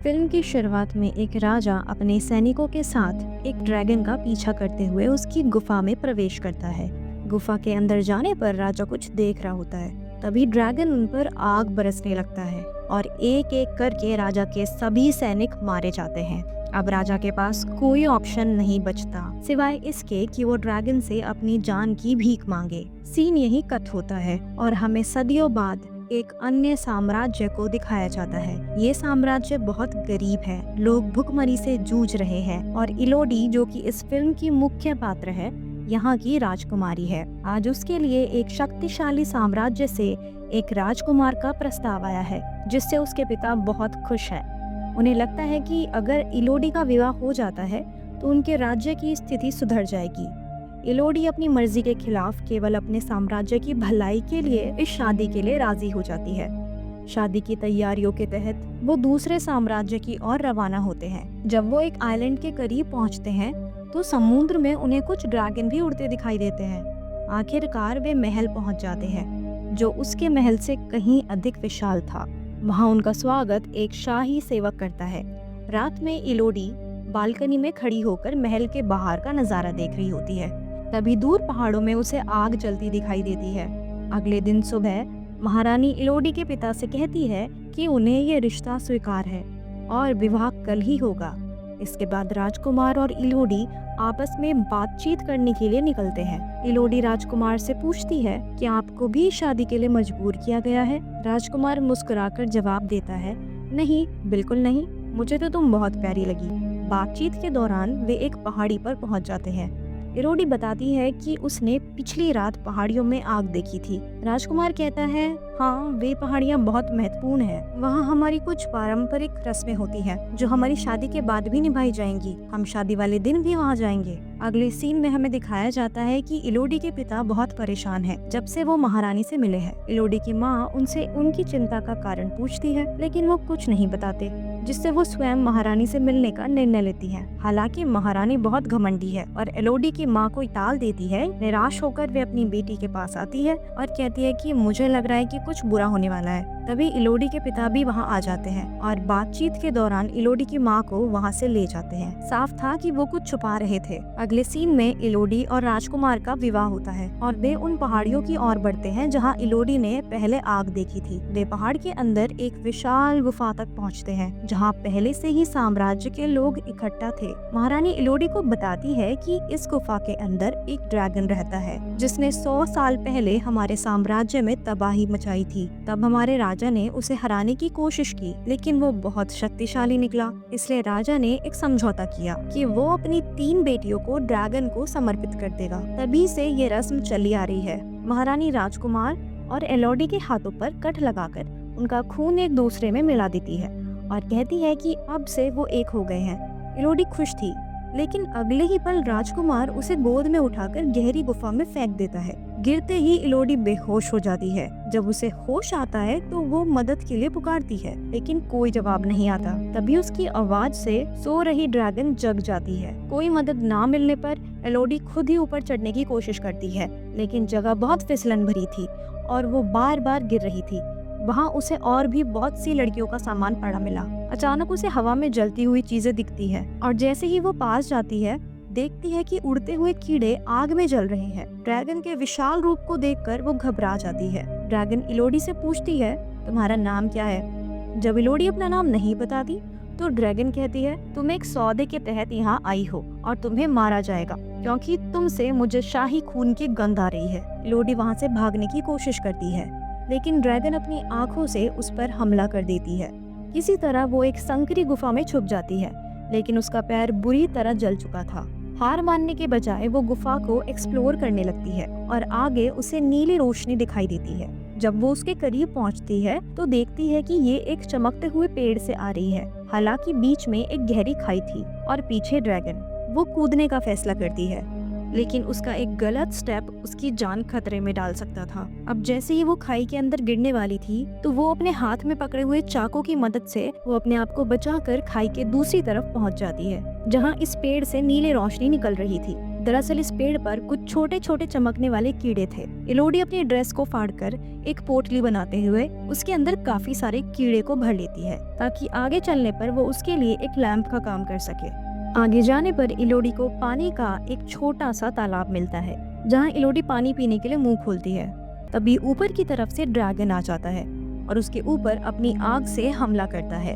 Film की शुरुआत में एक राजा अपने सैनिकों के साथ एक ड्रैगन का पीछा करते हुए उसकी गुफा में प्रवेश करता है। गुफा के अंदर जाने पर राजा कुछ देख रहा होता है। तभी ड्रैगन उन पर आग बरसने लगता है और एक एक करके राजा के सभी सैनिक मारे जाते हैं। अब राजा के पास कोई ऑप्शन नहीं बचता सिवाय इसके कि वो ड्रैगन से अपनी जान की भीख मांगे। सीन यही कट होता है और हमें सदियों बाद एक अन्य साम्राज्य को दिखाया जाता है। ये साम्राज्य बहुत गरीब है, लोग भुखमरी से जूझ रहे हैं और इलोडी जो कि इस फिल्म की मुख्य पात्र है, यहाँ की राजकुमारी है। आज उसके लिए एक शक्तिशाली साम्राज्य से एक राजकुमार का प्रस्ताव आया है, जिससे उसके पिता बहुत खुश है। उन्हें लगता है कि अगर इलोडी का विवाह हो जाता है तो उनके राज्य की स्थिति सुधर जाएगी। इलोडी अपनी मर्जी के खिलाफ केवल अपने साम्राज्य की भलाई के लिए इस शादी के लिए राजी हो जाती है। शादी की तैयारियों के तहत वो दूसरे साम्राज्य की ओर रवाना होते हैं। जब वो एक आइलैंड के करीब पहुंचते हैं तो समुद्र में उन्हें कुछ ड्रैगन भी उड़ते दिखाई देते हैं। आखिरकार वे महल पहुंच जाते हैं, जो उसके महल से कहीं अधिक विशाल था। वहां उनका स्वागत एक शाही सेवक करता है। रात में इलोडी बालकनी में खड़ी होकर महल के बाहर का नजारा देख रही होती है। तभी दूर पहाड़ों में उसे आग जलती दिखाई देती है। अगले दिन सुबह महारानी इलोडी के पिता से कहती है कि उन्हें ये रिश्ता स्वीकार है और विवाह कल ही होगा। इसके बाद राजकुमार और इलोडी आपस में बातचीत करने के लिए निकलते हैं। इलोडी राजकुमार से पूछती है कि आपको भी शादी के लिए मजबूर किया गया है। राजकुमार मुस्कुराकर जवाब देता है, नहीं, बिल्कुल नहीं, मुझे तो तुम बहुत प्यारी लगी। बातचीत के दौरान वे एक पहाड़ी पर पहुंच जाते हैं। इलोडी बताती है कि उसने पिछली रात पहाड़ियों में आग देखी थी। राजकुमार कहता है, हाँ, वे पहाड़ियाँ बहुत महत्वपूर्ण हैं। वहाँ हमारी कुछ पारंपरिक रस्में होती हैं जो हमारी शादी के बाद भी निभाई जाएंगी। हम शादी वाले दिन भी वहाँ जाएंगे। अगले सीन में हमें दिखाया जाता है कि इलोडी के पिता बहुत परेशान हैं जब से वो महारानी से मिले हैं। इलोडी की माँ उनसे उनकी चिंता का कारण पूछती है, लेकिन वो कुछ नहीं बताते, जिससे वो स्वयं महारानी से मिलने का निर्णय लेती हैं। हालांकि महारानी बहुत घमंडी है और इलोडी की माँ को टाल देती है। निराश होकर वे अपनी बेटी के पास आती है और कहती है कि मुझे लग रहा है कि कुछ बुरा होने वाला है। तभी इलोडी के पिता भी वहाँ आ जाते हैं और बातचीत के दौरान इलोडी की माँ को वहाँ से ले जाते हैं। साफ था कि वो कुछ छुपा रहे थे। अगले सीन में इलोडी और राजकुमार का विवाह होता है और वे उन पहाड़ियों की ओर बढ़ते हैं जहाँ इलोडी ने पहले आग देखी थी। वे पहाड़ के अंदर एक विशाल गुफा तक पहुँचते हैं जहाँ पहले से ही साम्राज्य के लोग इकट्ठा थे। महारानी इलोडी को बताती है कि इस गुफा के अंदर एक ड्रैगन रहता है जिसने 100 साल पहले हमारे साम्राज्य में तबाही मचाई थी। तब हमारे राजा ने उसे हराने की कोशिश की, लेकिन वो बहुत शक्तिशाली निकला। इसलिए राजा ने एक समझौता किया कि वो अपनी 3 बेटियों को ड्रैगन को समर्पित कर देगा। तभी से ये रस्म चली आ रही है। महारानी राजकुमार और इलोडी के हाथों पर कट लगाकर उनका खून एक दूसरे में मिला देती है और कहती है कि अब से वो एक हो गए हैं। इलोडी खुश थी, लेकिन अगले ही पल राजकुमार उसे गोद में उठाकर गहरी गुफा में फेंक देता है। गिरते ही इलोडी बेहोश हो जाती है। जब उसे होश आता है तो वो मदद के लिए पुकारती है, लेकिन कोई जवाब नहीं आता। तभी उसकी आवाज से सो रही ड्रैगन जग जाती है। कोई मदद ना मिलने पर इलोडी खुद ही ऊपर चढ़ने की कोशिश करती है, लेकिन जगह बहुत फिसलन भरी थी और वो बार बार गिर रही थी। वहाँ उसे और भी बहुत सी लड़कियों का सामान पड़ा मिला। अचानक उसे हवा में जलती हुई चीजें दिखती है और जैसे ही वो पास जाती है, देखती है कि उड़ते हुए कीड़े आग में जल रहे हैं। ड्रैगन के विशाल रूप को देखकर वो घबरा जाती है। ड्रैगन इलोडी से पूछती है, तुम्हारा नाम क्या है? जब इलोडी अपना नाम नहीं बताती तो ड्रैगन कहती है, तुम एक सौदे के तहत यहाँ आई हो और तुम्हें मारा जाएगा क्योंकि तुमसे मुझे शाही खून की गंध आ रही है। इलोडी वहाँ से भागने की कोशिश करती है, लेकिन ड्रैगन अपनी आंखों से उस पर हमला कर देती है। किसी तरह वो एक संकरी गुफा में छुप जाती है, लेकिन उसका पैर बुरी तरह जल चुका था। हार मानने के बजाय वो गुफा को एक्सप्लोर करने लगती है और आगे उसे नीली रोशनी दिखाई देती है। जब वो उसके करीब पहुंचती है तो देखती है कि ये एक चमकते हुए पेड़ से आ रही है। हालांकि बीच में एक गहरी खाई थी और पीछे ड्रैगन। वो कूदने का फैसला करती है, लेकिन उसका एक गलत स्टेप उसकी जान खतरे में डाल सकता था। अब जैसे ही वो खाई के अंदर गिरने वाली थी तो वो अपने हाथ में पकड़े हुए चाकू की मदद से वो अपने आप को बचाकर खाई के दूसरी तरफ पहुंच जाती है, जहां इस पेड़ से नीली रोशनी निकल रही थी। दरअसल इस पेड़ पर कुछ छोटे छोटे चमकने वाले कीड़े थे। इलोडी अपनी ड्रेस को फाड़कर एक पोटली बनाते हुए उसके अंदर काफी सारे कीड़े को भर लेती है, ताकि आगे चलने पर वो उसके लिए एक लैंप का काम कर सके। आगे जाने पर इलोडी को पानी का एक छोटा सा तालाब मिलता है, जहाँ इलोडी पानी पीने के लिए मुंह खोलती है। तभी ऊपर की तरफ से ड्रैगन आ जाता है और उसके ऊपर अपनी आग से हमला करता है,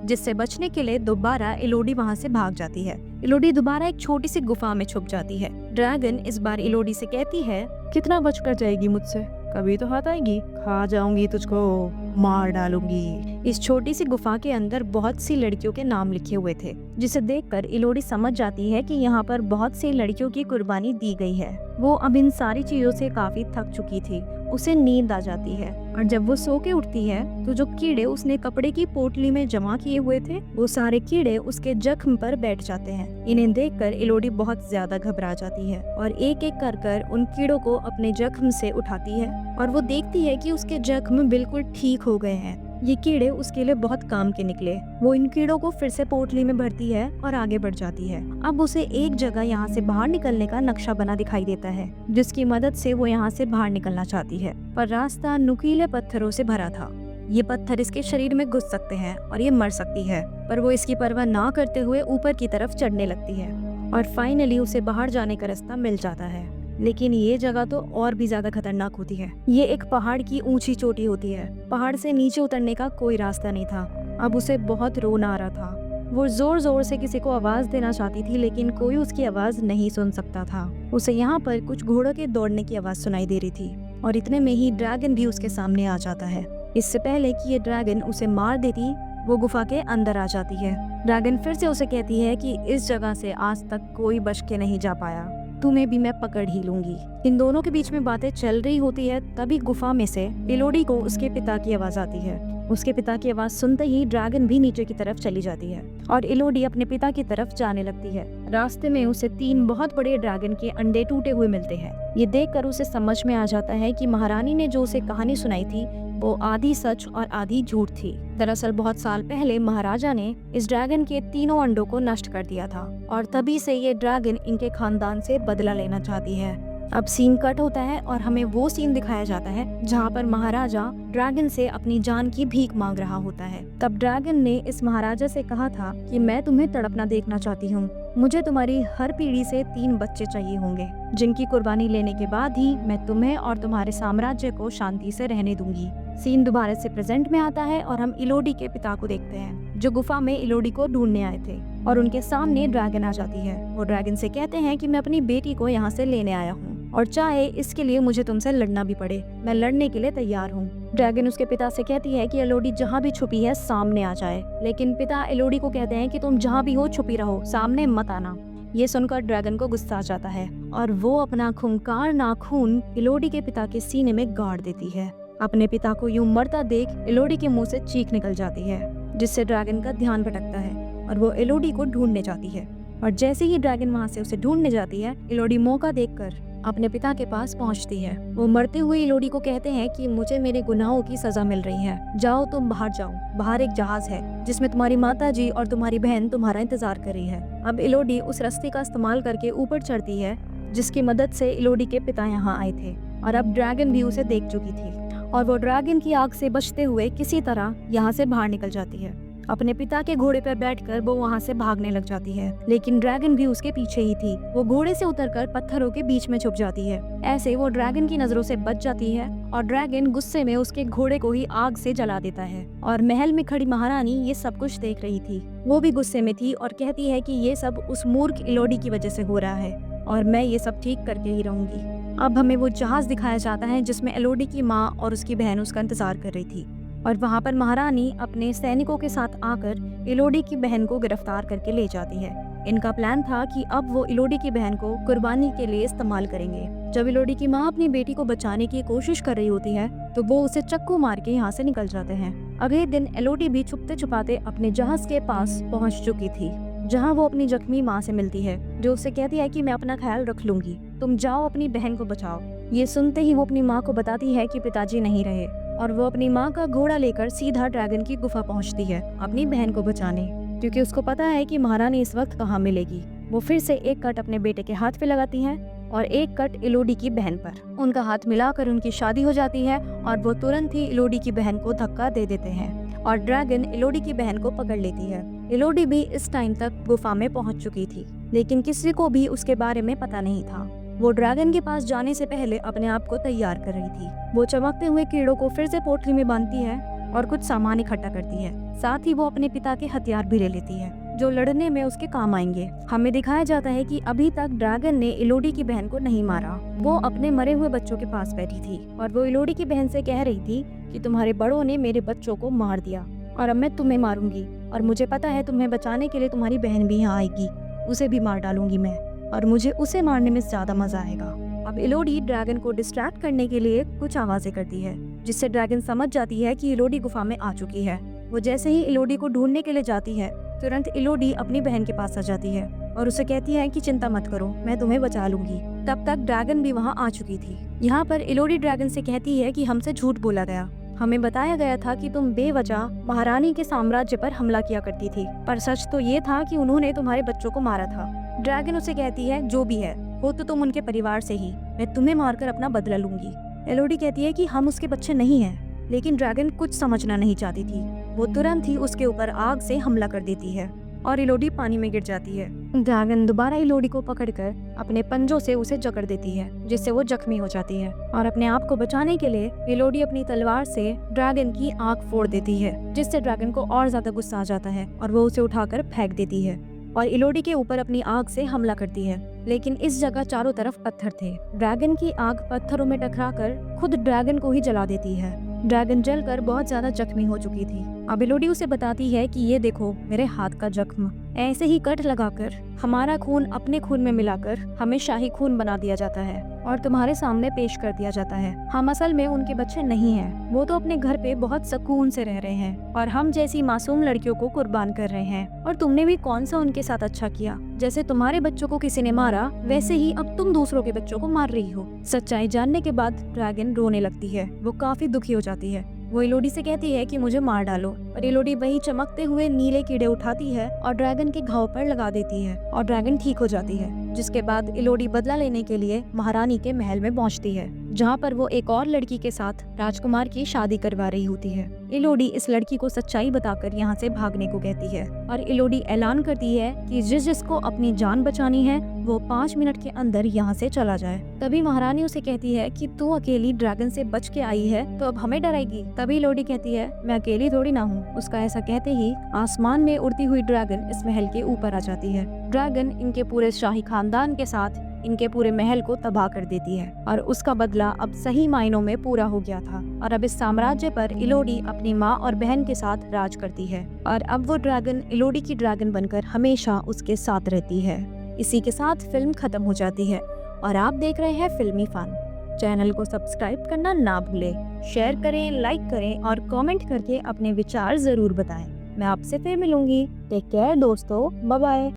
जिससे बचने के लिए दोबारा इलोडी वहां से भाग जाती है। इलोडी दोबारा एक छोटी सी गुफा में छुप जाती है। ड्रैगन इस बार इलोडी से कहती है, कितना बचकर जाएगी मुझसे, कभी तो हाथ आएगी, खा जाऊंगी तुझको, मार डालूंगी। इस छोटी सी गुफा के अंदर बहुत सी लड़कियों के नाम लिखे हुए थे, जिसे देखकर इलोडी समझ जाती है कि यहाँ पर बहुत सी लड़कियों की कुर्बानी दी गई है। वो अब इन सारी चीजों से काफी थक चुकी थी। उसे नींद आ जाती है और जब वो सो के उठती है तो जो कीड़े उसने कपड़े की पोटली में जमा किए हुए थे, वो सारे कीड़े उसके जख्म पर बैठ जाते हैं। इन्हें देखकर इलोडी बहुत ज्यादा घबरा जाती है और एक एक कर उन कीड़ों को अपने जख्म से उठाती है और वो देखती है कि उसके जख्म बिल्कुल ठीक हो गए हैं। ये कीड़े उसके लिए बहुत काम के निकले। वो इन कीड़ों को फिर से पोटली में भरती है और आगे बढ़ जाती है। अब उसे एक जगह यहाँ से बाहर निकलने का नक्शा बना दिखाई देता है, जिसकी मदद से वो यहाँ से बाहर निकलना चाहती है, पर रास्ता नुकीले पत्थरों से भरा था। ये पत्थर इसके शरीर में घुस सकते हैं और ये मर सकती है, पर वो इसकी परवाह ना करते हुए ऊपर की तरफ चढ़ने लगती है और फाइनली उसे बाहर जाने का रास्ता मिल जाता है। लेकिन ये जगह तो और भी ज्यादा खतरनाक होती है। ये एक पहाड़ की ऊंची चोटी होती है। पहाड़ से नीचे उतरने का कोई रास्ता नहीं था। अब उसे बहुत रोना आ रहा था। वो जोर जोर से किसी को आवाज देना चाहती थी, लेकिन कोई उसकी आवाज नहीं सुन सकता था। उसे यहाँ पर कुछ घोड़ों के दौड़ने की आवाज सुनाई दे रही थी और इतने में ही ड्रैगन भी उसके सामने आ जाता है। इससे पहले कि ये ड्रैगन उसे मार देती, वो गुफा के अंदर आ जाती है। ड्रैगन फिर से उसे कहती है कि इस जगह से आज तक कोई बच के नहीं जा पाया, तुम्हें भी मैं पकड़ ही लूंगी। इन दोनों के बीच में बातें चल रही होती है, तभी गुफा में से इलोडी को उसके पिता की आवाज आती है। उसके पिता की आवाज सुनते ही ड्रैगन भी नीचे की तरफ चली जाती है और इलोडी अपने पिता की तरफ जाने लगती है। रास्ते में उसे 3 बहुत बड़े ड्रैगन के अंडे टूटे हुए मिलते हैं। ये देखकर उसे समझ में आ जाता है कि महारानी ने जो उसे कहानी सुनाई थी वो आधी सच और आधी झूठ थी। दरअसल बहुत साल पहले महाराजा ने इस ड्रैगन के 3 अंडों को नष्ट कर दिया था और तभी से ये ड्रैगन इनके खानदान से बदला लेना चाहती है। अब सीन कट होता है और हमें वो सीन दिखाया जाता है जहाँ पर महाराजा ड्रैगन से अपनी जान की भीख मांग रहा होता है। तब ड्रैगन ने इस महाराजा से कहा था कि मैं तुम्हें तड़पना देखना चाहती हूँ, मुझे तुम्हारी हर पीढ़ी से 3 बच्चे चाहिए होंगे, जिनकी कुर्बानी लेने के बाद ही मैं तुम्हें और तुम्हारे साम्राज्य को शांति से रहने दूंगी। सीन दोबारा से प्रेजेंट में आता है और हम इलोडी के पिता को देखते हैं, जो गुफा में इलोडी को ढूंढने आए थे और उनके सामने ड्रैगन आ जाती है। वो ड्रैगन से कहते हैं कि मैं अपनी बेटी को यहाँ से लेने आया हूँ और चाहे इसके लिए मुझे तुमसे लड़ना भी पड़े, मैं लड़ने के लिए तैयार हूँ। ड्रैगन उसके पिता से कहती है कि इलोडी जहाँ भी छुपी है सामने आ जाए, लेकिन पिता इलोडी को कहते हैं कि तुम जहाँ भी हो छुपी रहो, सामने मत आना। ये सुनकर ड्रैगन को गुस्सा आ जाता है और वो अपना खूंखार नाखून इलोडी के पिता के सीने में गाड़ देती है। अपने पिता को यूं मरता देख इलोडी के मुंह से चीख निकल जाती है, जिससे ड्रैगन का ध्यान भटकता है और वो इलोडी को ढूंढने जाती है। और जैसे ही ड्रैगन वहां से उसे ढूंढने जाती है, इलोडी मौका देखकर अपने पिता के पास पहुंचती है। वो मरते हुए इलोडी को कहते हैं कि मुझे मेरे गुनाहों की सजा मिल रही है, जाओ तुम बाहर जाओ, बाहर एक जहाज है जिसमें तुम्हारी माताजी और तुम्हारी बहन तुम्हारा इंतजार कर रही है। अब इलोडी उस रास्ते का इस्तेमाल करके ऊपर चढ़ती है, जिसकी मदद से इलोडी के पिता यहाँ आए थे और अब ड्रैगन भी उसे देख चुकी थी और वो ड्रैगन की आग से बचते हुए किसी तरह यहाँ से बाहर निकल जाती है। अपने पिता के घोड़े पर बैठकर वो वहाँ से भागने लग जाती है, लेकिन ड्रैगन भी उसके पीछे ही थी। वो घोड़े से उतरकर पत्थरों के बीच में छुप जाती है। ऐसे वो ड्रैगन की नजरों से बच जाती है और ड्रैगन गुस्से में उसके घोड़े को ही आग से जला देता है। और महल में खड़ी महारानी ये सब कुछ देख रही थी। वो भी गुस्से में थी और कहती है कि ये सब उस मूर्ख इलोडी की वजह से हो रहा है और मैं ये सब ठीक करके ही रहूंगी। अब हमें वो जहाज दिखाया जाता है जिसमें इलोडी की माँ और उसकी बहन उसका इंतजार कर रही थी और वहाँ पर महारानी अपने सैनिकों के साथ आकर इलोडी की बहन को गिरफ्तार करके ले जाती है। इनका प्लान था कि अब वो इलोडी की बहन को कुर्बानी के लिए इस्तेमाल करेंगे। जब इलोडी की माँ अपनी बेटी को बचाने की कोशिश कर रही होती है तो वो उसे चक्कू मार के यहाँ से निकल जाते हैं। अगले दिन इलोडी भी छुपते छुपाते अपने जहाज के पास पहुँच चुकी थी, जहाँ वो अपनी जख्मी माँ से मिलती है, जो उससे कहती है कि मैं अपना ख्याल रख लूंगी, तुम जाओ अपनी बहन को बचाओ। ये सुनते ही वो अपनी माँ को बताती है कि पिताजी नहीं रहे और वो अपनी माँ का घोड़ा लेकर सीधा ड्रैगन की गुफा पहुँचती है अपनी बहन को बचाने, क्योंकि उसको पता है कि महारानी इस वक्त कहाँ मिलेगी। वो फिर से एक कट अपने बेटे के हाथ पे लगाती हैं और एक कट इलोडी की बहन पर। उनका हाथ मिलाकर उनकी शादी हो जाती है और वो तुरंत ही इलोडी की बहन को धक्का दे देते हैं और ड्रैगन इलोडी की बहन को पकड़ लेती है। इलोडी भी इस टाइम तक गुफा में पहुंच चुकी थी, लेकिन किसी को भी उसके बारे में पता नहीं था। वो ड्रैगन के पास जाने से पहले अपने आप को तैयार कर रही थी। वो चमकते हुए कीड़ों को फिर से पोटली में बांधती है और कुछ सामान इकट्ठा करती है। साथ ही वो अपने पिता के हथियार भी ले लेती है जो लड़ने में उसके काम आएंगे। हमें दिखाया जाता है कि अभी तक ड्रैगन ने इलोडी की बहन को नहीं मारा। वो अपने मरे हुए बच्चों के पास बैठी थी और वो इलोडी की बहन से कह रही थी कि तुम्हारे बड़ों ने मेरे बच्चों को मार दिया और अब मैं तुम्हें मारूंगी, और मुझे पता है तुम्हें बचाने के लिए तुम्हारी बहन भी यहाँ आएगी, उसे भी मार डालूंगी मैं, और मुझे उसे मारने में ज्यादा मजा आएगा। अब इलोडी ड्रैगन को डिस्ट्रैक्ट करने के लिए कुछ आवाजें करती है, जिससे ड्रैगन समझ जाती है कि इलोडी गुफा में आ चुकी है। वो जैसे ही इलोडी को ढूंढने के लिए जाती है, तुरंत इलोडी अपनी बहन के पास आ जाती है और उसे कहती है कि चिंता मत करो, मैं तुम्हें बचा लूंगी। तब तक ड्रैगन भी वहाँ आ चुकी थी। यहाँ पर इलोडी ड्रैगन से कहती है कि हमसे झूठ बोला गया, हमें बताया गया था कि तुम बेवजह महारानी के साम्राज्य पर हमला किया करती थी, पर सच तो ये था कि उन्होंने तुम्हारे बच्चों को मारा था। ड्रैगन उसे कहती है जो भी है हो तो तुम उनके परिवार से ही, मैं तुम्हें मारकर अपना बदला लूंगी। इलोडी कहती है कि हम उसके बच्चे नहीं हैं, लेकिन ड्रैगन कुछ समझना नहीं चाहती थी। वो तुरंत ही उसके ऊपर आग से हमला कर देती है और इलोडी पानी में गिर जाती है। ड्रैगन दोबारा इलोडी को पकड़कर अपने पंजों से उसे जकड़ देती है, जिससे वो जख्मी हो जाती है और अपने आप को बचाने के लिए इलोडी अपनी तलवार से ड्रैगन की आंख फोड़ देती है, जिससे ड्रैगन को और ज्यादा गुस्सा आ जाता है और वो उसे उठाकर फेंक देती है और इलोडी के ऊपर अपनी आग से हमला करती है। लेकिन इस जगह चारों तरफ पत्थर थे। ड्रैगन की आग पत्थरों में टकराकर खुद ड्रैगन को ही जला देती है। ड्रैगन जलकर बहुत ज्यादा जख्मी हो चुकी थी। अब इलोडी उसे बताती है कि ये देखो मेरे हाथ का जख्म, ऐसे ही कट लगाकर हमारा खून अपने खून में मिलाकर हमें शाही खून बना दिया जाता है और तुम्हारे सामने पेश कर दिया जाता है। हम असल में उनके बच्चे नहीं हैं, वो तो अपने घर पे बहुत सुकून से रह रहे हैं और हम जैसी मासूम लड़कियों को कुर्बान कर रहे हैं। और तुमने भी कौन सा उनके साथ अच्छा किया, जैसे तुम्हारे बच्चों को किसी ने मारा वैसे ही अब तुम दूसरों के बच्चों को मार रही हो। सच्चाई जानने के बाद ड्रैगन रोने लगती है, वो काफी दुखी हो जाती है। वो इलोडी से कहती है कि मुझे मार डालो, और इलोडी वही चमकते हुए नीले कीड़े उठाती है और ड्रैगन के घाव पर लगा देती है और ड्रैगन ठीक हो जाती है। जिसके बाद इलोडी बदला लेने के लिए महारानी के महल में पहुंचती है, जहां पर वो एक और लड़की के साथ राजकुमार की शादी करवा रही होती है। इलोडी इस लड़की को सच्चाई बताकर यहाँ से भागने को कहती है और इलोडी ऐलान करती है कि जिसको अपनी जान बचानी है वो 5 मिनट के अंदर यहाँ से चला जाए। तभी महारानी उसे कहती है कि तू अकेली ड्रैगन से बच के आई है तो अब हमें डराएगी। तभी इलोडी कहती है मैं अकेली थोड़ी ना हूँ। उसका ऐसा कहते ही आसमान में उड़ती हुई ड्रैगन इस महल के ऊपर आ जाती है। ड्रैगन इनके पूरे शाही खानदान के साथ इनके पूरे महल को तबाह कर देती है और उसका बदला अब सही मायनों में पूरा हो गया था और अब इस साम्राज्य पर इलोडी अपनी माँ और बहन के साथ राज करती है और अब वो ड्रैगन इलोडी की ड्रैगन बनकर हमेशा उसके साथ रहती है। इसी के साथ फिल्म खत्म हो जाती है और आप देख रहे हैं फिल्मी फन। चैनल को सब्सक्राइब करना ना भूलें, शेयर करें, लाइक करें और कमेंट करके अपने विचार जरूर बताएं। मैं आपसे फिर मिलूंगी। टेक केयर दोस्तों, बाय बाय।